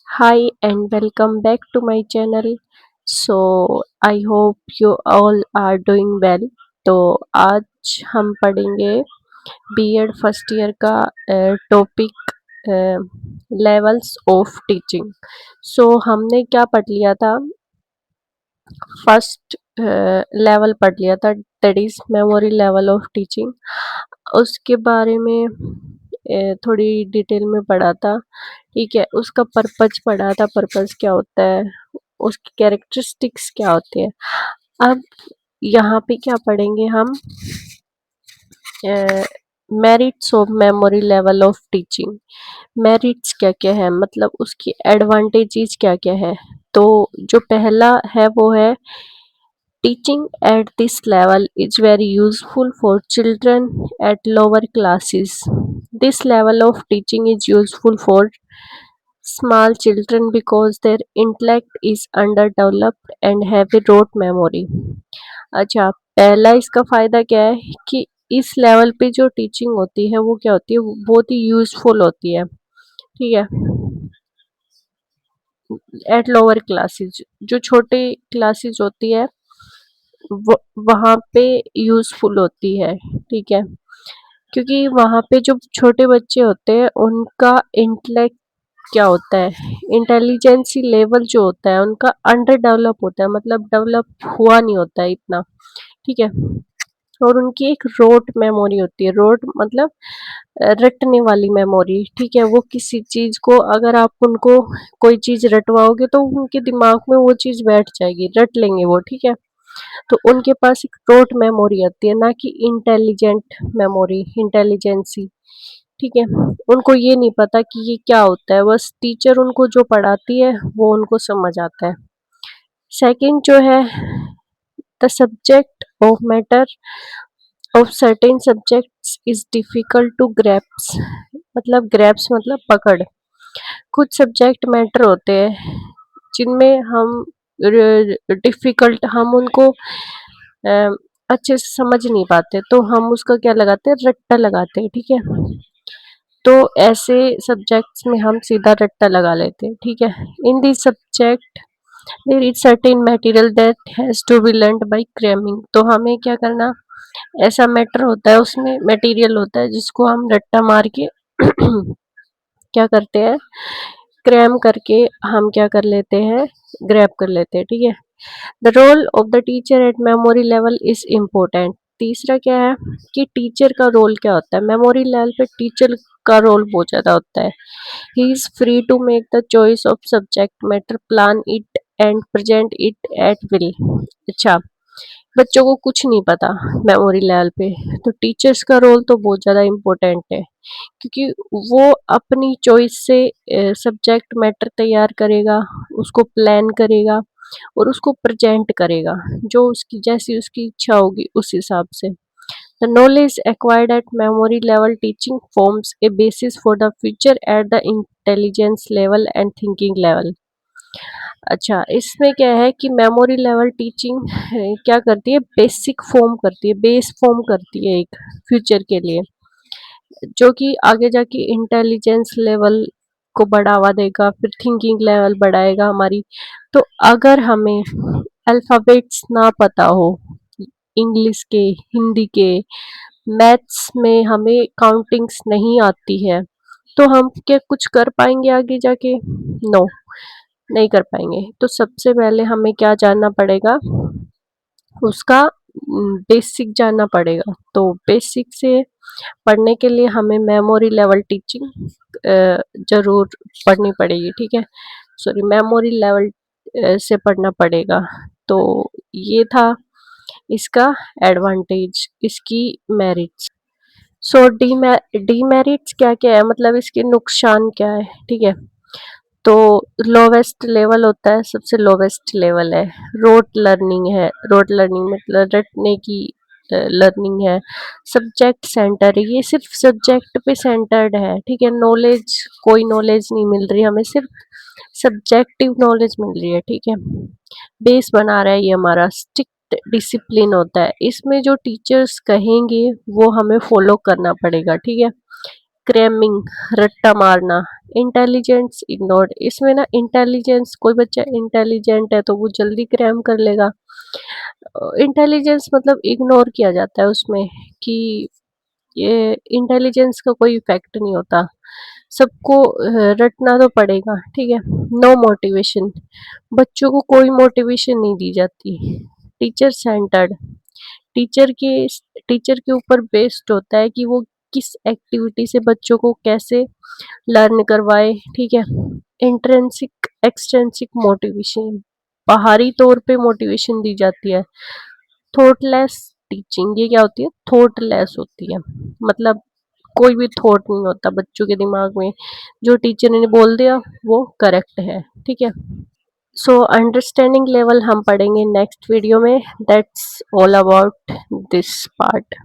Hi and welcome back to my channel. I hope you all are doing well. तो आज हम पढ़ेंगे BEd first year का topic levels of teaching. हमने क्या पढ़ लिया था? फर्स्ट लेवल पढ़ लिया था, that is memory level of teaching. उसके बारे में थोड़ी डिटेल में पढ़ा था। ठीक है, उसका पर्पज पढ़ा था, पर्पज क्या होता है, उसकी कैरेक्टरिस्टिक्स क्या होती है। अब यहाँ पे क्या पढ़ेंगे हम? Merits of memory level of teaching. Merits क्या क्या है, मतलब उसकी एडवांटेजेस क्या क्या है। तो जो पहला है वो है teaching at this level is very useful for children at lower classes. This level of teaching is useful for small children because their intellect is underdeveloped and have a rote memory. अच्छा, पहला इसका फ़ायदा क्या है कि इस level पे जो टीचिंग होती है वो क्या होती है, वो बहुत ही यूज़फुल होती है। ठीक है, एट लोअर क्लासेस, जो छोटे क्लासेस होती है वहाँ पे यूज़फुल होती है। ठीक है, क्योंकि वहाँ पे जो छोटे बच्चे होते हैं उनका इंटेलेक्ट क्या होता है, इंटेलिजेंसी लेवल जो होता है उनका अंडर डेवलप होता है, मतलब डेवलप हुआ नहीं होता है इतना। ठीक है, और उनकी एक रोट मेमोरी होती है। रोट मतलब रटने वाली मेमोरी। ठीक है, वो किसी चीज़ को अगर आप उनको कोई चीज़ रटवाओगे तो उनके दिमाग में वो चीज़ बैठ जाएगी, रट लेंगे वो। ठीक है, तो उनके पास एक रोट मेमोरी आती है, ना कि इंटेलिजेंट मेमोरी, इंटेलिजेंसी। ठीक है, उनको ये नहीं पता कि ये क्या होता है, बस टीचर उनको जो पढ़ाती है वो उनको समझ आता है। सेकंड जो है, the subject of matter of certain subjects is difficult to grasp. मतलब ग्रैप्स मतलब पकड़। कुछ सब्जेक्ट मैटर होते हैं जिनमें हम डिफिकल्ट, हम उनको अच्छे से समझ नहीं पाते, तो हम उसका क्या लगाते हैं, रट्टा लगाते हैं। ठीक है, तो ऐसे सब्जेक्ट्स में हम सीधा रट्टा लगा लेते हैं। ठीक है, in this subject there is certain material that has to be learned by cramming. तो हमें क्या करना, ऐसा मैटर होता है, उसमें मटेरियल होता है जिसको हम रट्टा मार के क्या करते हैं, क्रैम करके हम क्या कर लेते हैं, ग्रैब कर लेते हैं। ठीक है, the role of the teacher at memory level is important. तीसरा क्या है कि टीचर का रोल क्या होता है, मेमोरी लेवल पे टीचर का रोल बहुत ज़्यादा होता है। He is free to make the choice of subject matter, plan it and present it at will. अच्छा, बच्चों को कुछ नहीं पता मेमोरी लेवल पे, तो टीचर्स का रोल तो बहुत ज़्यादा इम्पोर्टेंट है, क्योंकि वो अपनी चॉइस से सब्जेक्ट मैटर तैयार करेगा, उसको प्लान करेगा और उसको प्रेजेंट करेगा, जो उसकी जैसी उसकी इच्छा होगी उस हिसाब से। The knowledge acquired at memory level teaching forms a basis for the future at the intelligence level and thinking level. अच्छा, इसमें क्या है कि मेमोरी लेवल टीचिंग क्या करती है, बेसिक फॉर्म करती है, बेस फॉर्म करती है एक फ्यूचर के लिए, जो कि आगे जाके इंटेलिजेंस लेवल को बढ़ावा देगा, फिर थिंकिंग लेवल बढ़ाएगा हमारी। तो अगर हमें अल्फ़ाबेट्स ना पता हो, इंग्लिश के, हिंदी के, मैथ्स में हमें काउंटिंग्स नहीं आती है, तो हम क्या कुछ कर पाएंगे आगे जाके? नो, नहीं कर पाएंगे। तो सबसे पहले हमें क्या जानना पड़ेगा, उसका बेसिक जानना पड़ेगा। तो बेसिक से पढ़ने के लिए हमें मेमोरी लेवल टीचिंग ज़रूर पढ़नी पड़ेगी। ठीक है, सॉरी, मेमोरी लेवल से पढ़ना पड़ेगा। तो ये था इसका एडवांटेज, इसकी मेरिट्स। सो डीमेरिट्स क्या क्या है, मतलब इसके नुकसान क्या है। ठीक है, तो लोवेस्ट लेवल होता है, सबसे लोवेस्ट लेवल है, रोट लर्निंग है। रोट लर्निंग मतलब रटने की लर्निंग है। सब्जेक्ट सेंटर है, ये सिर्फ सब्जेक्ट पे सेंटर्ड है। ठीक है, नॉलेज, कोई नॉलेज नहीं मिल रही हमें, सिर्फ सब्जेक्टिव नॉलेज मिल रही है। ठीक है, बेस बना रहा है ये हमारा। स्ट्रिक्ट डिसिप्लिन होता है, इसमें जो टीचर्स कहेंगे वो हमें फॉलो करना पड़ेगा। ठीक है, क्रैमिंग, रट्टा मारना, इंटेलिजेंस इग्नोर्ड। इसमें ना इंटेलिजेंस, कोई बच्चा इंटेलिजेंट है तो वो जल्दी क्रैम कर लेगा। इंटेलिजेंस मतलब इग्नोर किया जाता है उसमें कि ये इंटेलिजेंस का कोई इफेक्ट नहीं होता, सबको रटना तो पड़ेगा, ठीक है। नो मोटिवेशन, बच्चों को कोई मोटिवेशन नहीं दी जाती। टीचर सेंटर्ड, टीचर के टीचर के ऊपर बेस्ड होता है कि वो किस एक्टिविटी से बच्चों को कैसे लर्न करवाए, ठीक है। इंट्रेंसिक एक्सट्रेंसिक मोटिवेशन, बाहरी तौर पे मोटिवेशन दी जाती है। थॉटलेस टीचिंग, ये क्या होती है, थॉटलेस होती है, मतलब कोई भी थॉट नहीं होता बच्चों के दिमाग में, जो टीचर ने बोल दिया वो करेक्ट है, ठीक है। सो अंडरस्टैंडिंग लेवल हम पढ़ेंगे नेक्स्ट वीडियो में। That's all about this part.